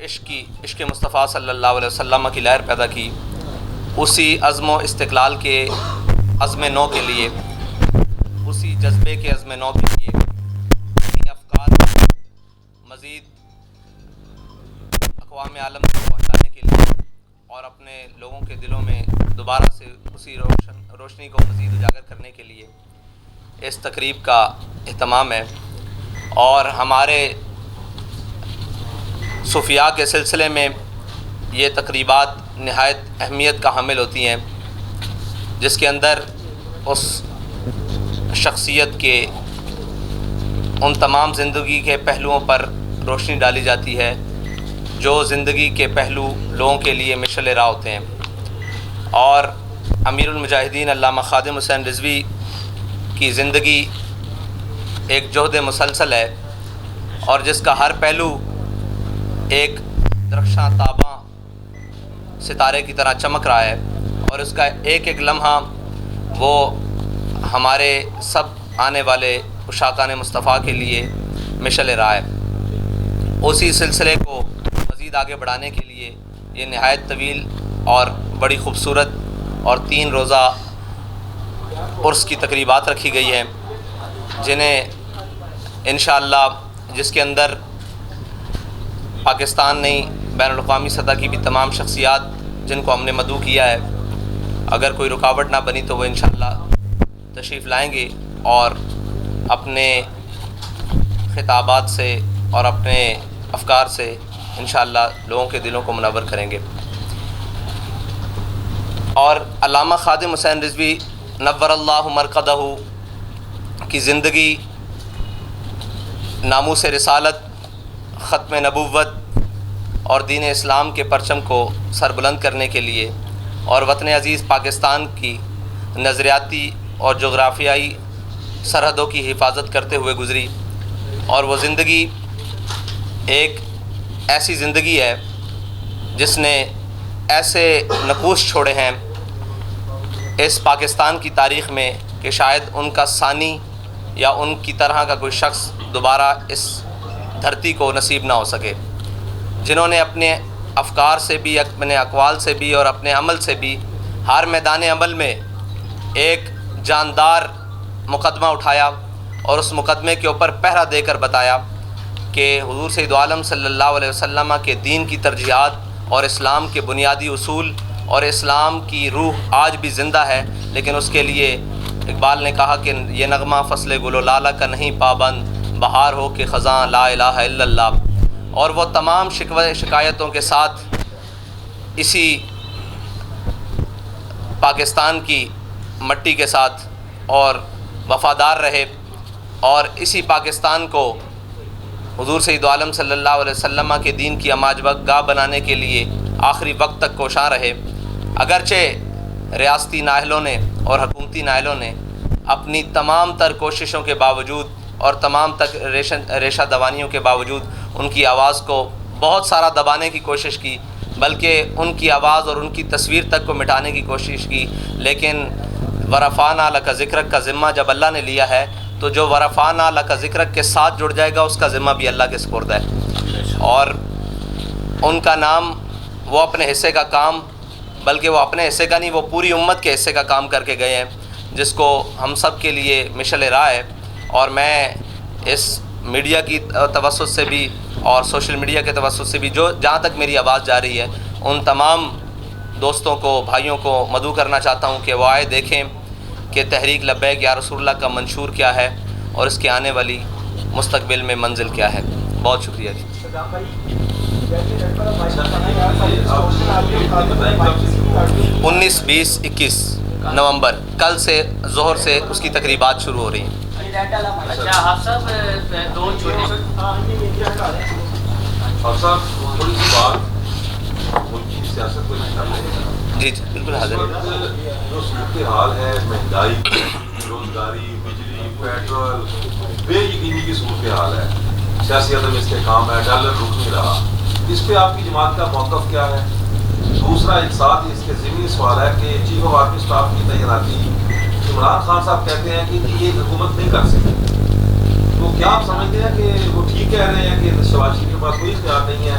عشق مصطفیٰ صلی اللہ علیہ وسلم کی لہر پیدا کی، اسی عزم و استقلال کے عزم نو کے لیے، اسی جذبے کے عزم نو کے لیے، اسی افکار کو مزید اقوام عالم تک پہنچانے کے لیے اور اپنے لوگوں کے دلوں میں دوبارہ سے اسی روشنی کو مزید اجاگر کرنے کے لیے اس تقریب کا اہتمام ہے۔ اور ہمارے صوفیاء کے سلسلے میں یہ تقریبات نہایت اہمیت کا حامل ہوتی ہیں، جس کے اندر اس شخصیت کے ان تمام زندگی کے پہلوؤں پر روشنی ڈالی جاتی ہے جو زندگی کے پہلو لوگوں کے لیے مشعل راہ ہوتے ہیں۔ اور امیر المجاہدین علامہ خادم حسین رضوی کی زندگی ایک جہد مسلسل ہے، اور جس کا ہر پہلو ایک درخشاں تاباں ستارے کی طرح چمک رہا ہے، اور اس کا ایک ایک لمحہ وہ ہمارے سب آنے والے عشاقان مصطفیٰ کے لیے مشعل راہ ہے۔ اسی سلسلے کو مزید آگے بڑھانے کے لیے یہ نہایت طویل اور بڑی خوبصورت اور 3 روزہ عرس کی تقریبات رکھی گئی ہیں، جنہیں انشاءاللہ جس کے اندر پاکستان نہیں بین الاقوامی سطح کی بھی تمام شخصیات جن کو ہم نے مدعو کیا ہے، اگر کوئی رکاوٹ نہ بنی تو وہ انشاءاللہ تشریف لائیں گے اور اپنے خطابات سے اور اپنے افکار سے انشاءاللہ لوگوں کے دلوں کو منور کریں گے۔ اور علامہ خادم حسین رضوی نور اللہ مرقدہ کی زندگی ناموس رسالت، ختم نبوت اور دین اسلام کے پرچم کو سربلند کرنے کے لیے اور وطن عزیز پاکستان کی نظریاتی اور جغرافیائی سرحدوں کی حفاظت کرتے ہوئے گزری، اور وہ زندگی ایک ایسی زندگی ہے جس نے ایسے نقوش چھوڑے ہیں اس پاکستان کی تاریخ میں کہ شاید ان کا ثانی یا ان کی طرح کا کوئی شخص دوبارہ اس دھرتی کو نصیب نہ ہو سکے، جنہوں نے اپنے افکار سے بھی، اپنے اقوال سے بھی اور اپنے عمل سے بھی ہر میدان عمل میں ایک جاندار مقدمہ اٹھایا اور اس مقدمے کے اوپر پہرا دے کر بتایا کہ حضور سید عالم صلی اللہ علیہ وسلم کے دین کی ترجیحات اور اسلام کے بنیادی اصول اور اسلام کی روح آج بھی زندہ ہے، لیکن اس کے لیے اقبال نے کہا کہ یہ نغمہ فصل گل و لالہ کا نہیں پابند، بہار ہو کہ خزاں لا الہ الا اللہ۔ اور وہ تمام شکوے شکایتوں کے ساتھ اسی پاکستان کی مٹی کے ساتھ اور وفادار رہے، اور اسی پاکستان کو حضور سید عالم صلی اللہ علیہ وسلم کے دین کی اماج گاہ بنانے کے لیے آخری وقت تک کوشاں رہے۔ اگرچہ ریاستی نااہلوں نے اور حکومتی نااہلوں نے اپنی تمام تر کوششوں کے باوجود اور تمام تک ریشہ دوانیوں کے باوجود ان کی آواز کو بہت سارا دبانے کی کوشش کی، بلکہ ان کی آواز اور ان کی تصویر تک کو مٹانے کی کوشش کی، لیکن ورفعنا لک ذکرک کا ذمہ جب اللہ نے لیا ہے تو جو ورفعنا لک ذکرک کے ساتھ جڑ جائے گا اس کا ذمہ بھی اللہ کے سپرد ہے، اور ان کا نام وہ اپنے حصے کا کام، بلکہ وہ اپنے حصے کا نہیں، وہ پوری امت کے حصے کا کام کر کے گئے ہیں، جس کو ہم سب کے لیے مشعل راہ ہے۔ اور میں اس میڈیا کی توسط سے بھی اور سوشل میڈیا کے توسط سے بھی جہاں تک میری آواز جا رہی ہے ان تمام دوستوں کو، بھائیوں کو مدعو کرنا چاہتا ہوں کہ وہ آئے دیکھیں کہ تحریک لبیک یا رسول اللہ کا منشور کیا ہے اور اس کے آنے والی مستقبل میں منزل کیا ہے۔ بہت شکریہ جی۔ 19، 20، 21 نومبر کل سے ظہر سے اس کی تقریبات شروع ہو رہی ہیں۔ اچھا آپ صاحب دو چھوٹے تھوڑی سی بات ملک کی سیاست کو جی جی بالکل حاضر ہے۔ جو صورتحال ہے مہنگائی، روزگاری، بجلی، پیٹرول، بے یقینی کی صورتحال ہے، سیاسی عدم استحکام ہے، ڈالر رک نہیں رہا، اس پہ آپ کی جماعت کا موقف کیا ہے؟ دوسرا ایک ساتھ اس کے ضمنی سوال ہے کہ چیف آف آرمی اسٹاف کی تعیناتی عمران خان صاحب کہتے ہیں کہ یہ حکومت نہیں کر سکتے، تو کیا آپ سمجھتے ہیں کہ وہ ٹھیک کہہ رہے ہیں کہ شہباز شریف کے پاس کوئی اختیار نہیں ہے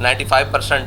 95%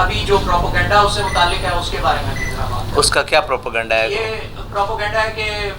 ابھی جو پروپیگنڈا اس سے متعلق ہے اس کے بارے میں بھی ذرا بات کریں۔ اس کا کیا پروپیگنڈا ہے؟ یہ پروپیگنڈا ہے کہ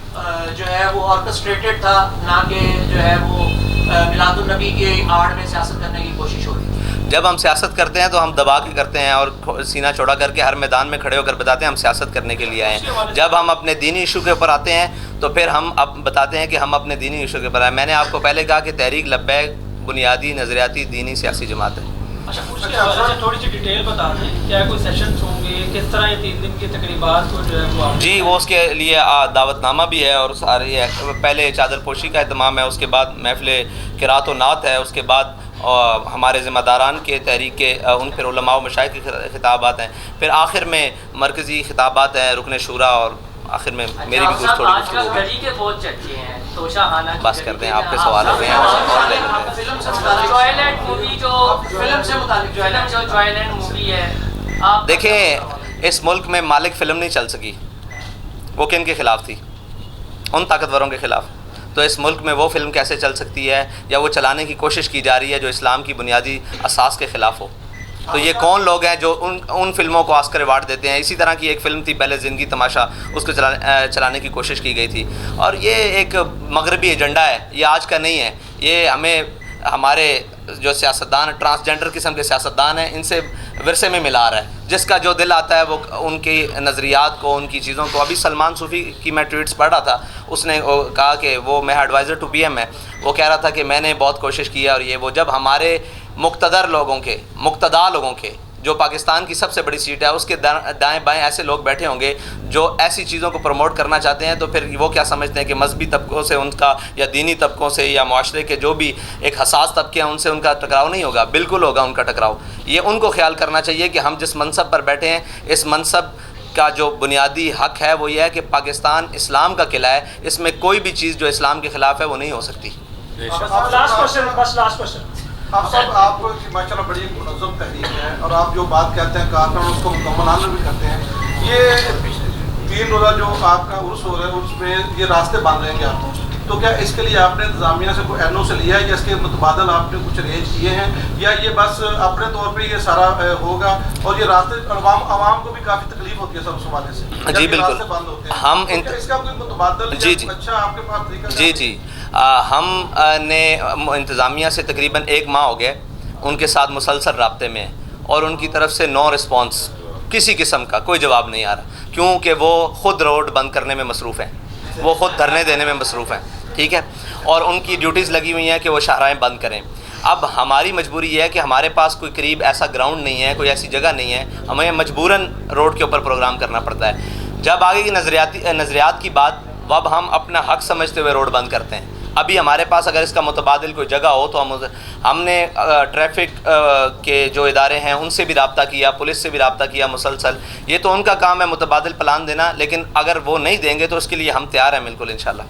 جو ہے وہ آرکسٹریٹڈ تھا، نہ کہ جو ہے وہ میلاد النبی کی آڑ میں سیاست کرنے کی کوشش ہو رہی تھی۔ جب ہم سیاست کرتے ہیں تو ہم دبا کے کرتے ہیں اور سینہ چوڑا کر کے ہر میدان میں کھڑے ہو کر بتاتے ہیں ہم سیاست کرنے کے لیے آئے ہیں۔ جب ہم اپنے دینی ایشو کے اوپر آتے ہیں تو پھر ہم اب بتاتے ہیں کہ ہم اپنے دینی ایشو کے اوپر آئے۔ میں نے آپ کو پہلے کہا کہ تحریک لبیک بنیادی نظریاتی دینی سیاسی جماعت ہے۔ اچھا اس کے حوالے سے تھوڑی سی ڈیٹیل بتا دیں، کیا کوئی سیشنز ہوں گے، کس طرح یہ 3 دن کی تقریبات کو جو ہے وہ جی وہ اس کے لیے دعوت نامہ بھی ہے اور ساری ہے۔ پہلے چادر پوشی کا اہتمام ہے، اس کے بعد محفل قرات و نعت ہے، اس کے بعد ہمارے ذمہ داران کے تحریک کے ان پھر علماء و مشائخ کے خطابات ہیں، پھر آخر میں مرکزی خطابات ہیں رکن شورا، اور آخر میں میری بھی کچھ تھوڑی آج کل گڑی کے بہت چرچے ہیں، توشہ خانہ کی بس کرتے ہیں، آپ کے سوال ہو گئے ہیں اور لے لیتے ہیں۔ فلم سے متعلق جوائلینڈ مووی جو فلم سے متعلق جو جوائلینڈ مووی ہے، آپ دیکھیں اس ملک میں مالک فلم نہیں چل سکی، وہ کن کے خلاف تھی؟ ان طاقتوروں کے خلاف۔ تو اس ملک میں وہ فلم کیسے چل سکتی ہے یا وہ چلانے کی کوشش کی جا رہی ہے جو اسلام کی بنیادی اساس کے خلاف ہو؟ تو یہ کون لوگ ہیں جو ان فلموں کو آسکر ایوارڈ دیتے ہیں؟ اسی طرح کی ایک فلم تھی پہلے زندگی تماشا، اس کو چلانے کی کوشش کی گئی تھی، اور یہ ایک مغربی ایجنڈا ہے، یہ آج کا نہیں ہے۔ یہ ہمارے جو سیاستدان ٹرانسجنڈر قسم کے سیاستدان ہیں ان سے ورثے میں ملا رہا ہے، جس کا جو دل آتا ہے وہ ان کی نظریات کو، ان کی چیزوں کو۔ ابھی سلمان صوفی کی میں ٹویٹس پڑھ رہا تھا، اس نے کہا کہ وہ میں ایڈوائزر ٹو پی ایم ہے، وہ کہہ رہا تھا کہ میں نے بہت کوشش کی ہے، اور یہ وہ جب ہمارے مقتدر لوگوں کے جو پاکستان کی سب سے بڑی سیٹ ہے اس کے دائیں بائیں ایسے لوگ بیٹھے ہوں گے جو ایسی چیزوں کو پروموٹ کرنا چاہتے ہیں، تو پھر وہ کیا سمجھتے ہیں کہ مذہبی طبقوں سے ان کا، یا دینی طبقوں سے، یا معاشرے کے جو بھی ایک حساس طبقے ہیں ان سے ان کا ٹکراؤ نہیں ہوگا؟ بالکل ہوگا ان کا ٹکراؤ۔ یہ ان کو خیال کرنا چاہیے کہ ہم جس منصب پر بیٹھے ہیں، اس منصب کا جو بنیادی حق ہے وہ یہ ہے کہ پاکستان اسلام کا قلعہ ہے، اس میں کوئی بھی چیز جو اسلام کے خلاف ہے وہ نہیں ہو سکتی۔ لاسٹ کوشچن آپ صاحب، آپ ماشاء اللہ بڑی منظم تحریک ہے، اور آپ جو بات کہتے ہیں کارنامہ اس کو مکمل عمل بھی کرتے ہیں۔ یہ 3 روزہ جو آپ کا عرس ہو رہا ہے اس میں یہ راستے بند رہیں گے آپ، تو کیا اس کے لیے آپ نے انتظامیہ سے کوئی NO سے لیا ہے، یا اس کے متبادل آپ نے کچھ ارینج کیے ہیں، یا یہ بس اپنے طور پہ یہ سارا ہوگا؟ اور یہ راستے عوام کو بھی کافی تکلیف ہوتی ہے سب حوالے سے، جی بالکل، راستے بند ہوتے ہیں، ہم اس کا کوئی متبادل اچھا آپ کے پاس طریقہ؟ جی ہم نے انتظامیہ سے تقریباً 1 ماہ ہو گیا ان کے ساتھ مسلسل رابطے میں، اور ان کی طرف سے نو رسپانس، کسی قسم کا کوئی جواب نہیں آ رہا، کیونکہ وہ خود روڈ بند کرنے میں مصروف ہیں، وہ خود دھرنے دینے میں مصروف ہیں، ٹھیک ہے، اور ان کی ڈیوٹیز لگی ہوئی ہیں کہ وہ شاہراہیں بند کریں۔ اب ہماری مجبوری یہ ہے کہ ہمارے پاس کوئی قریب ایسا گراؤنڈ نہیں ہے، کوئی ایسی جگہ نہیں ہے، ہمیں مجبوراً روڈ کے اوپر پروگرام کرنا پڑتا ہے۔ جب آگے کی نظریات کی بات، اب ہم اپنا حق سمجھتے ہوئے روڈ بند کرتے ہیں۔ ابھی ہمارے پاس اگر اس کا متبادل کوئی جگہ ہو تو ہم نے ٹریفک کے جو ادارے ہیں ان سے بھی رابطہ کیا، پولیس سے بھی رابطہ کیا مسلسل، یہ تو ان کا کام ہے متبادل پلان دینا، لیکن اگر وہ نہیں دیں گے تو اس کے لیے ہم تیار ہیں بالکل انشاءاللہ۔